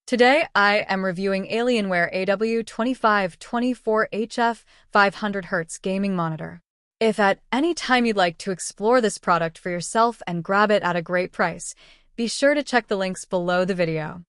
Today, I am reviewing Alienware AW2524HF 500Hz gaming monitor. If at any time you'd like to explore this product for yourself and grab it at a great price, be sure to check the links below the video.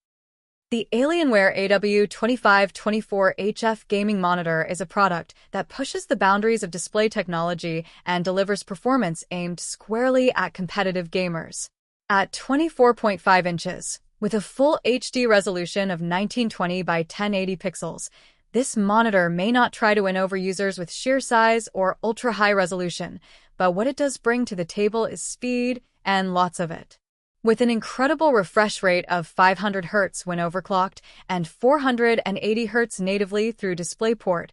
The Alienware AW2524HF gaming monitor is a product that pushes the boundaries of display technology and delivers performance aimed squarely at competitive gamers. At 24.5 inches, with a full HD resolution of 1920 by 1080 pixels, this monitor may not try to win over users with sheer size or ultra-high resolution, but what it does bring to the table is speed, and lots of it. With an incredible refresh rate of 500 Hz when overclocked and 480 Hz natively through DisplayPort,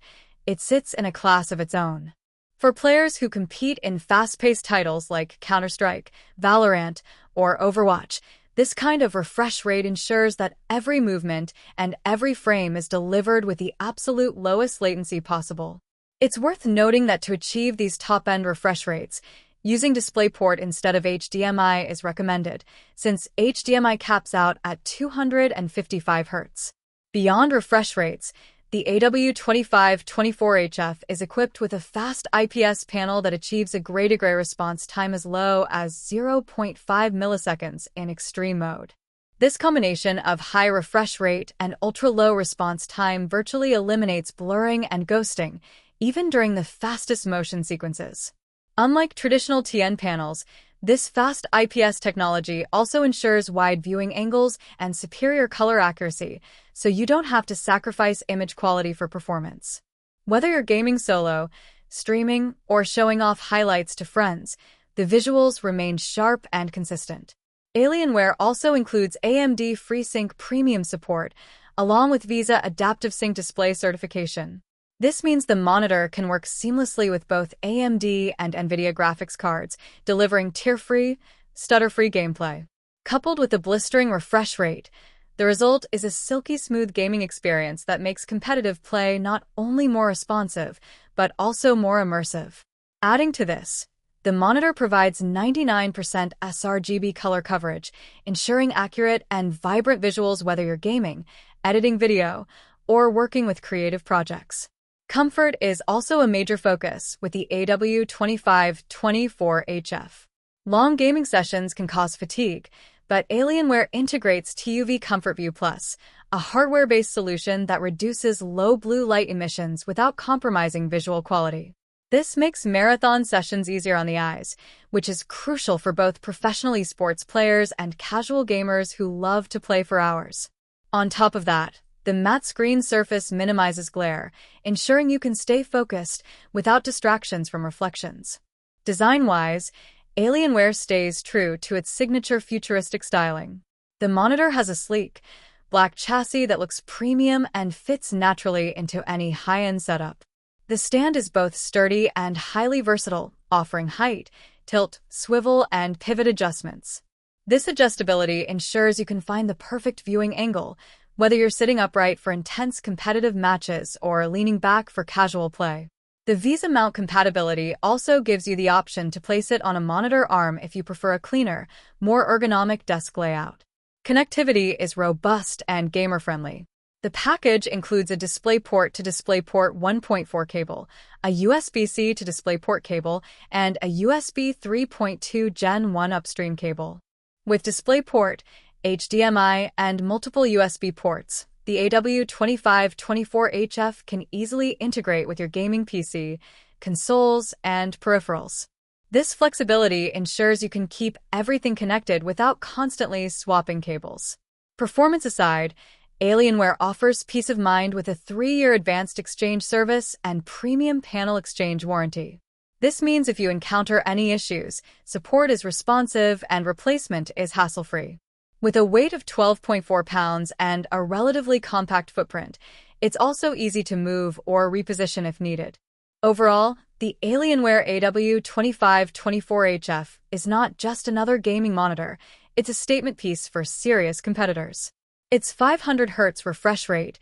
it sits in a class of its own. For players who compete in fast-paced titles like Counter-Strike, Valorant, or Overwatch, this kind of refresh rate ensures that every movement and every frame is delivered with the absolute lowest latency possible. It's worth noting that to achieve these top-end refresh rates, using DisplayPort instead of HDMI is recommended, since HDMI caps out at 255 Hz. Beyond refresh rates, the AW2524HF is equipped with a fast IPS panel that achieves a gray-to-gray response time as low as 0.5 milliseconds in extreme mode. This combination of high refresh rate and ultra-low response time virtually eliminates blurring and ghosting, even during the fastest motion sequences. Unlike traditional TN panels, this fast IPS technology also ensures wide viewing angles and superior color accuracy, so you don't have to sacrifice image quality for performance. Whether you're gaming solo, streaming, or showing off highlights to friends, the visuals remain sharp and consistent. Alienware also includes AMD FreeSync premium support, along with VESA AdaptiveSync display certification. This means the monitor can work seamlessly with both AMD and NVIDIA graphics cards, delivering tear-free, stutter-free gameplay. Coupled with a blistering refresh rate, the result is a silky smooth gaming experience that makes competitive play not only more responsive, but also more immersive. Adding to this, the monitor provides 99% sRGB color coverage, ensuring accurate and vibrant visuals whether you're gaming, editing video, or working with creative projects. Comfort is also a major focus with the AW2524HF. Long gaming sessions can cause fatigue, but Alienware integrates TUV ComfortView Plus, a hardware-based solution that reduces low blue light emissions without compromising visual quality. This makes marathon sessions easier on the eyes, which is crucial for both professional esports players and casual gamers who love to play for hours. On top of that, the matte screen surface minimizes glare, ensuring you can stay focused without distractions from reflections. Design-wise, Alienware stays true to its signature futuristic styling. The monitor has a sleek, black chassis that looks premium and fits naturally into any high-end setup. The stand is both sturdy and highly versatile, offering height, tilt, swivel, and pivot adjustments. This adjustability ensures you can find the perfect viewing angle, whether you're sitting upright for intense competitive matches or leaning back for casual play. The VESA mount compatibility also gives you the option to place it on a monitor arm if you prefer a cleaner, more ergonomic desk layout. Connectivity is robust and gamer-friendly. The package includes a DisplayPort to DisplayPort 1.4 cable, a USB-C to DisplayPort cable, and a USB 3.2 Gen 1 upstream cable. With DisplayPort, HDMI, and multiple USB ports, the AW2524HF can easily integrate with your gaming PC, consoles, and peripherals. This flexibility ensures you can keep everything connected without constantly swapping cables. Performance aside, Alienware offers peace of mind with a 3-year advanced exchange service and premium panel exchange warranty. This means if you encounter any issues, support is responsive and replacement is hassle-free. With a weight of 12.4 pounds and a relatively compact footprint, it's also easy to move or reposition if needed. Overall, the Alienware AW2524HF is not just another gaming monitor, it's a statement piece for serious competitors. Its 500 Hz refresh rate,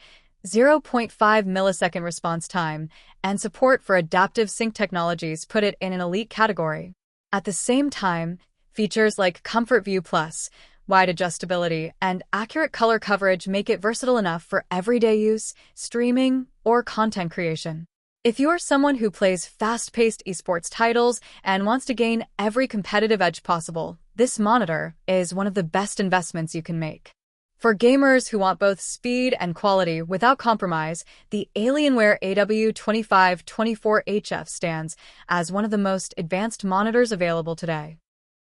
0.5 millisecond response time, and support for AdaptiveSync technologies put it in an elite category. At the same time, features like ComfortView Plus, wide adjustability, and accurate color coverage make it versatile enough for everyday use, streaming, or content creation. If you're someone who plays fast-paced esports titles and wants to gain every competitive edge possible, this monitor is one of the best investments you can make. For gamers who want both speed and quality without compromise, the Alienware AW2524HF stands as one of the most advanced monitors available today.